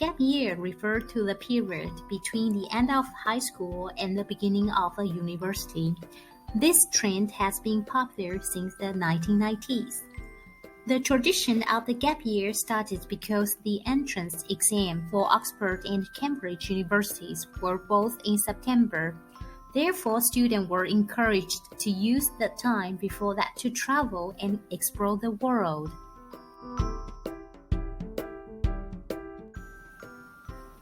Gap year refers to the period between the end of high school and the beginning of a university. This trend has been popular since the 1990s. The tradition of the gap year started because the entrance exam for Oxford and Cambridge universities were both in September. Therefore, students were encouraged to use the time before that to travel and explore the world.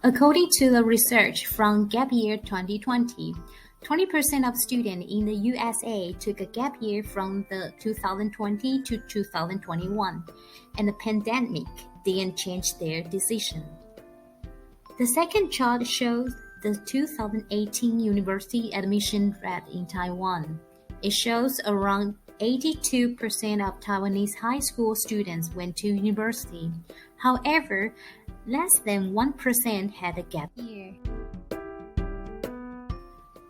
According to the research from Gap Year 2020, 20% of students in the USA took a gap year from the 2020 to 2021, and the pandemic didn't change their decision. The second chart shows the 2018 university admission rate in Taiwan. It shows around 82% of Taiwanese high school students went to university. However, less than 1% had a gap year.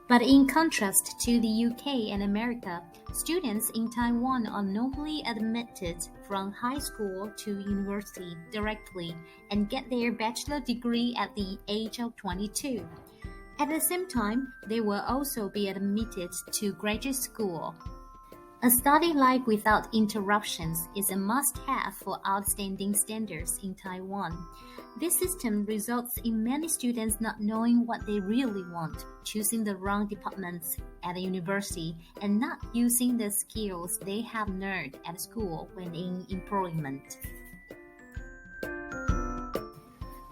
But in contrast to the UK and America, students in Taiwan are normally admitted from high school to university directly and get their bachelor degree at the age of 22. At the same time, they will also be admitted to graduate school. A study life without interruptions is a must-have for outstanding standards in Taiwan. This system results in many students not knowing what they really want, choosing the wrong departments at the university, and not using the skills they have learned at school when in employment.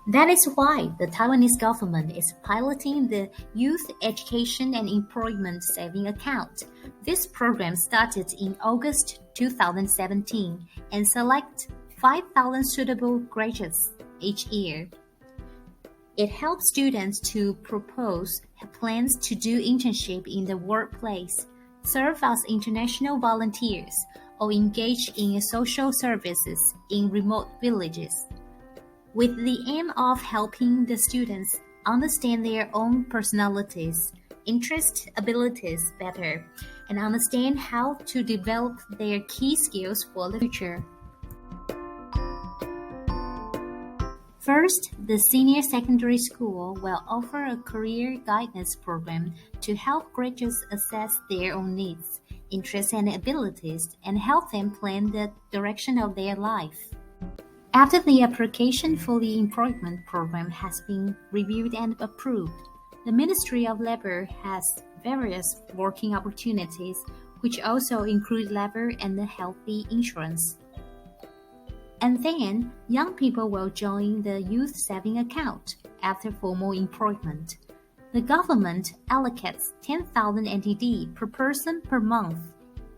That is why the Taiwanese government is piloting the Youth Education and Employment Saving Account. This program started in August 2017 and selects 5,000 suitable graduates each year. It helps students to propose plans to do internship in the workplace, serve as international volunteers, or engage in social services in remote villages, with the aim of helping the students understand their own personalities, interests, abilities better, and understand how to develop their key skills for the future. First, the senior secondary school will offer a career guidance program to help graduates assess their own needs, interests, and abilities, and help them plan the direction of their life. After the application for the employment program has been reviewed and approved, the Ministry of Labor has various working opportunities, which also include labor and healthy insurance. And then, young people will join the Youth Saving Account after formal employment. The government allocates 10,000 NTD per person per month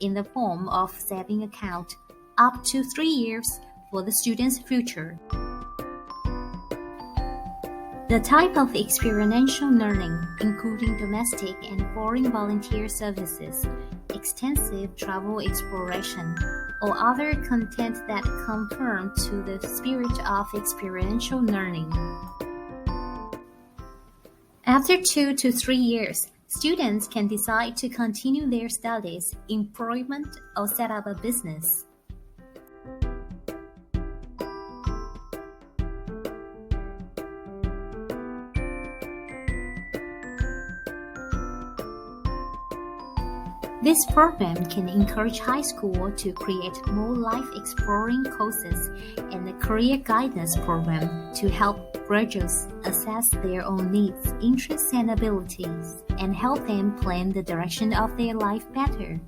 in the form of saving account up to 3 years for the student's future. The type of experiential learning, including domestic and foreign volunteer services, extensive travel exploration, or other content that conform to the spirit of experiential learning. After 2 to 3 years, students can decide to continue their studies, employment, or set up a business. This program can encourage high school to create more life-exploring courses and a career guidance program to help graduates assess their own needs, interests, and abilities, and help them plan the direction of their life better.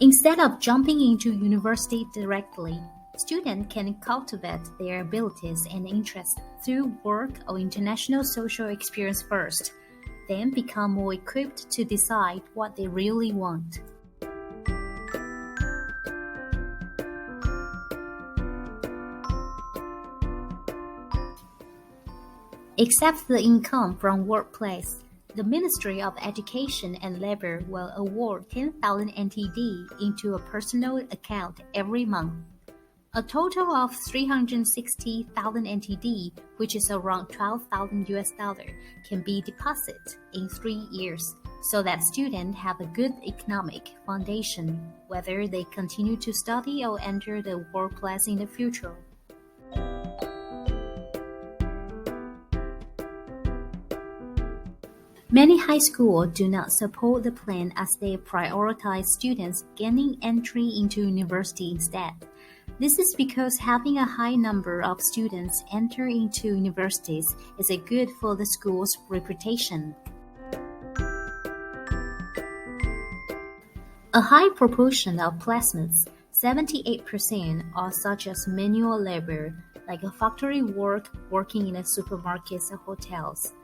Instead of jumping into university directly, students can cultivate their abilities and interests through work or international social experience first, then become more equipped to decide what they really want. Except the income from workplace, the Ministry of Education and Labor will award 10,000 NTD into a personal account every month. A total of 360,000 NTD, which is around $12,000 US, can be deposited in 3 years, so that students have a good economic foundation, whether they continue to study or enter the workplace in the future. Many high schools do not support the plan as they prioritize students gaining entry into university instead. This is because having a high number of students enter into universities is a good for the school's reputation. A high proportion of placements, 78%, are such as manual labor, like a factory work, working in a supermarkets or hotels.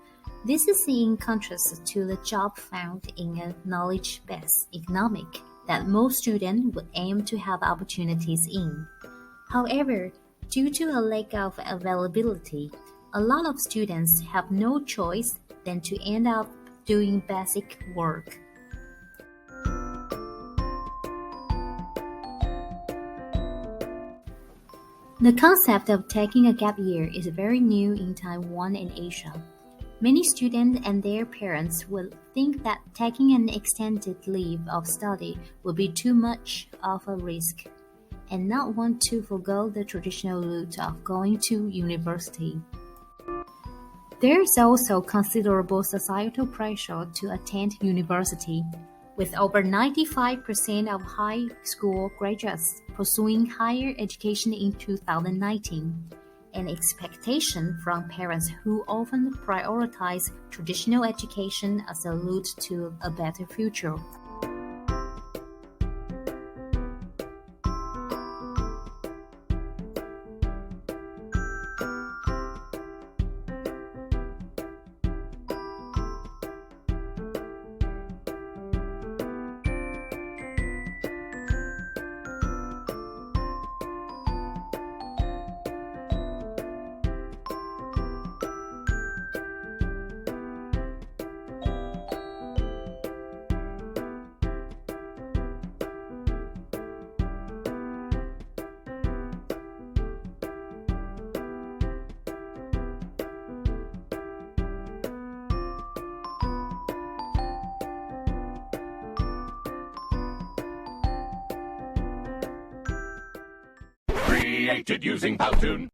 This is in contrast to the job found in a knowledge-based economic that most students would aim to have opportunities in. However, due to a lack of availability, a lot of students have no choice than to end up doing basic work. The concept of taking a gap year is very new in Taiwan and Asia. Many students and their parents will think that taking an extended leave of study would be too much of a risk, and not want to forgo the traditional route of going to university. There is also considerable societal pressure to attend university, with over 95% of high school graduates pursuing higher education in 2019. An expectation from parents who often prioritize traditional education as a route to a better future. Created using Powtoon.